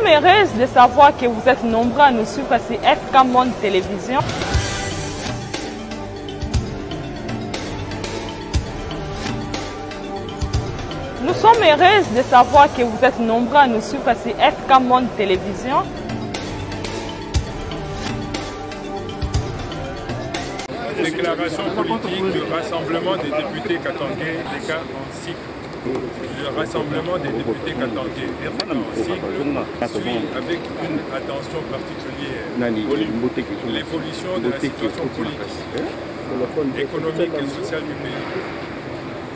sommes heureuses de savoir que vous êtes nombreux à nous suivre sur FK Monde Télévision. Nous sommes heureuses de savoir que vous êtes nombreux à nous suivre sur FK Monde Télévision. Déclaration politique du rassemblement des députés katangais des cas en cycle. Le rassemblement des députés katangais en cycle suit avec une attention particulière l'évolution de la situation politique, économique et sociale du pays.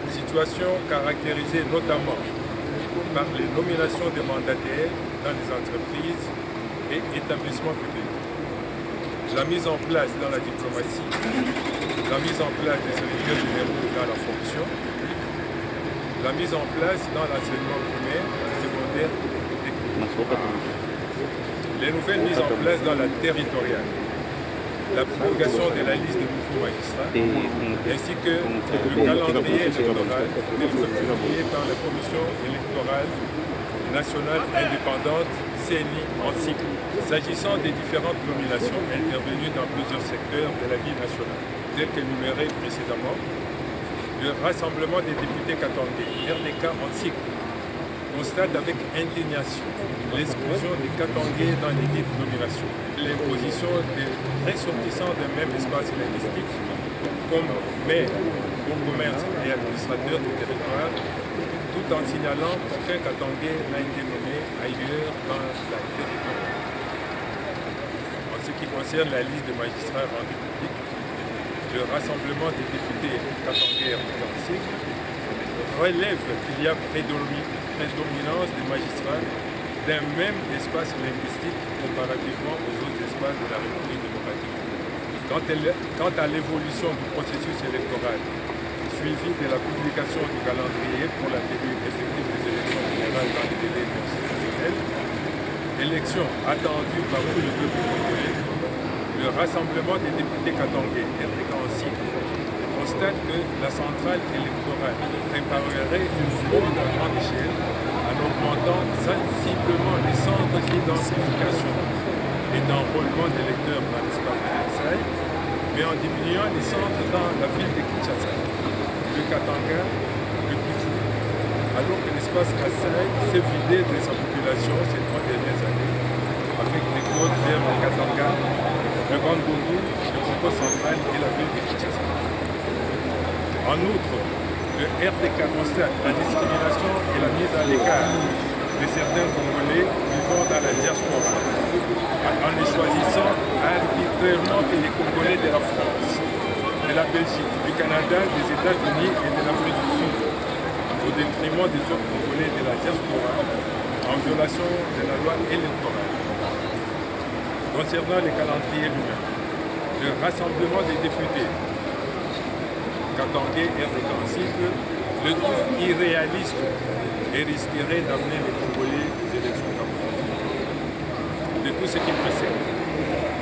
Situation caractérisée notamment par les nominations des mandataires dans les entreprises et établissements publics. La mise en place dans la diplomatie, la mise en place des services généraux dans la fonction, la mise en place dans l'enseignement primaire, secondaire et technique. Les nouvelles mises en place dans la territoriale, la prolongation de la liste des nouveaux magistrats, ainsi que le calendrier électoral publié par la Commission électorale nationale indépendante CNI en cycle, s'agissant des différentes nominations intervenues dans plusieurs secteurs de la vie nationale, telles qu'énumérées précédemment. Le rassemblement des députés katangais, RDK en cycle, constate avec indignation l'exclusion des katangais dans les dites nominations, l'imposition des ressortissants d'un même espace linguistique comme maire, bon commerce et administrateur du territoire, tout en signalant qu'aucun katangais n'a été nommé ailleurs dans la territoire. En ce qui concerne la liste des magistrats rendus publics, le rassemblement des députés katangais en cycle relève qu'il y a prédominance des magistrats d'un même espace linguistique comparativement aux autres espaces de la République démocratique. Quant à l'évolution du processus électoral, suivi de la publication du calendrier pour la tenue effective des élections générales dans les délais constitutionnels, élections attendues par tout le peuple congolais, le rassemblement des députés katangais RDK en cycle constate que la centrale électorale préparerait une fraude à grande échelle en augmentant sensiblement les centres d'identification et d'enrôlement d'électeurs dans l'espace de Kassai, mais en diminuant les centres dans la ville de Kinshasa, le Katanga, le Kivu, alors que l'espace Kassai s'est vidé de sa population ces 3 dernières années, avec des côtes vers le Katanga, le Bandundu, le Congo central et la ville de Kinshasa. En outre, le RDK constate la discrimination et la mise à l'écart de certains Congolais vivant dans la diaspora, en les choisissant arbitrairement que les Congolais de la France, de la Belgique, du Canada, des États-Unis et de l'Afrique du Sud, au détriment des autres Congolais de la diaspora, en violation de la loi électorale. Concernant les calendriers lui-même, le rassemblement des députés katangais RDK en cycle le trouve irréaliste et risquerait d'amener les Congolais aux élections camerounaises. De tout ce qui précède,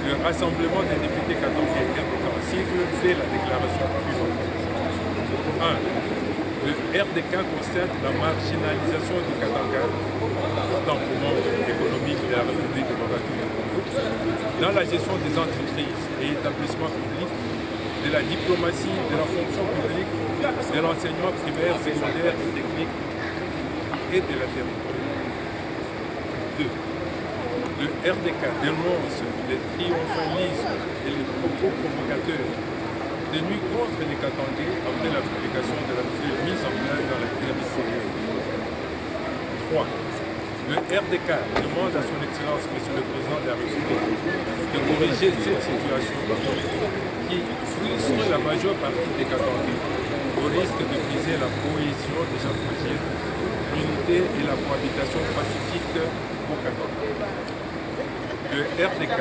le rassemblement des députés katangais RDK en cycle fait la déclaration suivante. 1. Le RDK constate la marginalisation du Katanga, pourtant poumon économique de la République démocratique du Congo, dans la gestion des entreprises et établissements publics, de la diplomatie, de la fonction publique, de l'enseignement primaire, secondaire et technique et de la territoire. 2. Le RDK dénonce les triomphalismes et les propos provocateurs tenus contre les Katangais après la publication de la nouvelle mise en place dans la territoire. 3. Le RDK demande à son Excellence, Monsieur le Président de la République, de corriger cette situation qui frustre la majeure partie des Katangais au risque de briser la cohésion déjà fragile, l'unité et la cohabitation pacifique au Katanga. Le RDK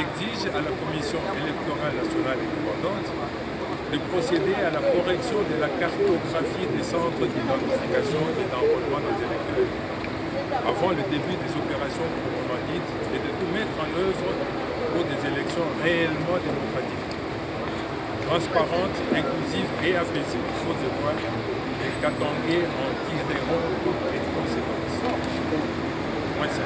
exige à la Commission électorale nationale indépendante de procéder à la correction de la cartographie des centres d'identification et d'enrôlement des électeurs avant le début des opérations proprement dites et de tout mettre en œuvre pour des élections réellement démocratiques, transparentes, inclusives et apaisées. Faute de quoi, les Katangais en tireront toutes les conséquences. Point 5.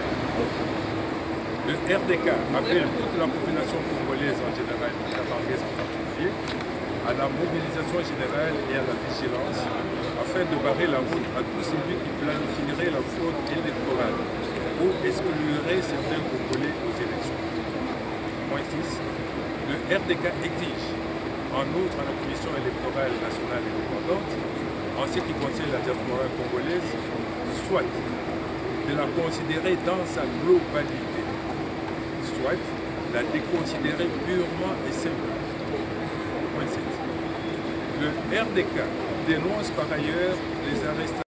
Le RDK appelle toute la population congolaise en général, catangaise en particulier, à la mobilisation générale et à la vigilance afin de barrer la route à tout celui qui planifierait la fraude électorale ou exclurait certains Congolais aux élections. Point 6. Le RDK exige, en outre à la Commission électorale nationale indépendante, en ce qui concerne la diaspora congolaise, soit de la considérer dans sa globalité, soit la déconsidérer purement et simplement. Point 7. Le RDK dénonce par ailleurs les arrestations